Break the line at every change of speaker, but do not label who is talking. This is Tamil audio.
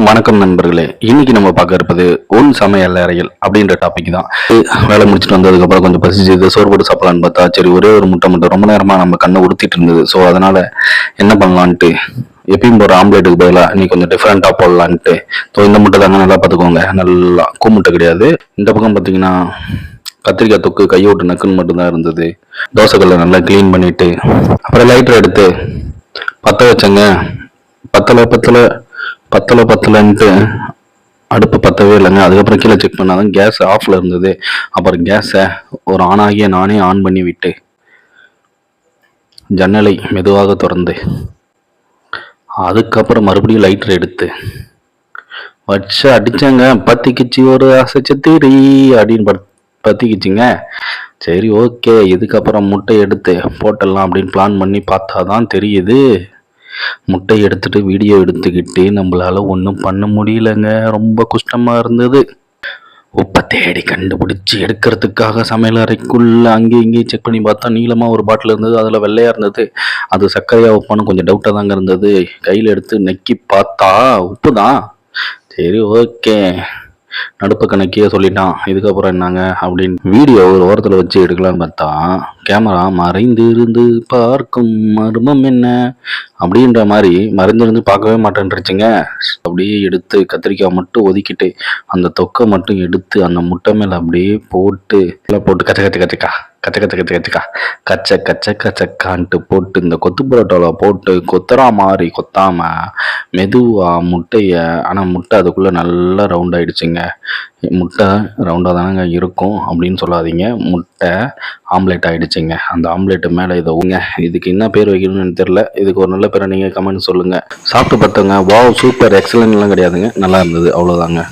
வணக்கம் நண்பர்களே, இன்னைக்கு நம்ம பார்க்க இருப்பது உன் சமையல் அறையில் அப்படின்ற டாபிக் தான். வேலை முடிச்சுட்டு வந்ததுக்கு அப்புறம் கொஞ்சம் பசிச்சது, சோறு போட்டு சாப்பிடலான்னு பார்த்தா சரி ஒரே ஒரு முட்டை மட்டும் ரொம்ப நேரமா நம்ம கண்ணை உறுத்திட்டு இருந்தது. ஸோ அதனால என்ன பண்ணலான்ட்டு எப்பயும் போற ஆம்லேட்டுக்கு பதிலாக நீ கொஞ்சம் டிஃப்ரெண்டா போடலான்ட்டு. ஸோ இந்த முட்டை தாங்க, நல்லா பார்த்துக்கோங்க, நல்லா கூமுட்டை கிடையாது. இந்த பக்கம் பார்த்தீங்கன்னா கத்திரிக்காய் தொக்கு கையோட்டு நக்குன்னு மட்டும்தான் இருந்தது. தோசைக்கல்லை நல்லா க்ளீன் பண்ணிட்டு அப்புறம் லைட்டர் எடுத்து பற்ற வச்சேங்க. பத்தலைன்ட்டு அடுப்பு பத்தவே இல்லைங்க. அதுக்கப்புறம் கீழே செக் பண்ணாதான் கேஸ் ஆஃப்ல இருந்தது. அப்புறம் கேஸை ஒரு ஆணாகிய நானே ஆன் பண்ணி விட்டு ஜன்னலை மெதுவாக திறந்து அதுக்கப்புறம் மறுபடியும் லைட்டர் எடுத்து வச்சு அடிச்சாங்க. பத்திக்கிச்சு ஒரு அசைச்சத்திரி அப்படின்னு பத்திக்கிச்சுங்க. சரி ஓகே, இதுக்கப்புறம் முட்டை எடுத்து போட்டலாம் அப்படின்னு பிளான் பண்ணி பார்த்தாதான் தெரியுது, முட்டை எடுத்துட்டு வீடியோ எடுத்துக்கிட்டு நம்மளால ஒன்றும் பண்ண முடியலங்க. ரொம்ப கஷ்டமா இருந்தது. உப்பை தேடி கண்டுபிடிச்சி எடுக்கிறதுக்காக சமையல் அறைக்குள்ள அங்கேயும் இங்கேயும் செக் பண்ணி பார்த்தா நீளமா ஒரு பாட்டில் இருந்தது. அதில் வெள்ளையா இருந்தது. அது சர்க்கரையா உப்பான்னு கொஞ்சம் டவுட்டாக தாங்க இருந்தது. கையில் எடுத்து நக்கி பார்த்தா உப்பு தான். சரி ஓகே, நடுப்பு கணக்கியே சொல்லிட்டான், இதுக்கப்புறம் என்னங்க அப்படின்னு வீடியோ ஒரு ஓரத்தில் வச்சு எடுக்கலான்னு பார்த்தா கேமரா மறைந்து இருந்து பார்க்கும் மர்மம் என்ன அப்படின்ற மாதிரி மறைஞ்சிருந்து பார்க்கவே மாட்டேன்ருச்சுங்க. அப்படியே எடுத்து கத்திரிக்காய் மட்டும் ஒதுக்கிட்டு அந்த தொக்கை மட்டும் எடுத்து அந்த முட்டை மேலே அப்படியே போட்டு கச்சக்கான்ட்டு போட்டு இந்த கொத்து பரோட்டாவில் போட்டு கொத்துறா மாதிரி கொத்தாம மெதுவா முட்டையை, ஆனால் முட்டை அதுக்குள்ளே நல்லா ரவுண்ட் ஆயிடுச்சுங்க. முட்டை ரவுண்டாக தானங்க இருக்கும் அப்படின்னு சொல்லாதீங்க, முட்டை ஆம்லேட் ஆயிடுச்சுங்க. அந்த ஆம்லேட்டு மேலே இதை ஊங்க. இதுக்கு என்ன பேர் வைக்கணும்னு தெரியல. இதுக்கு ஒரு நல்ல பேரை நீங்கள் கமெண்ட் சொல்லுங்கள். சாப்பிட்டு பார்த்தோங்க. வாவ் சூப்பர் எக்ஸலன்ட்லாம் கிடையாதுங்க, நல்லா இருந்தது, அவ்வளோதாங்க.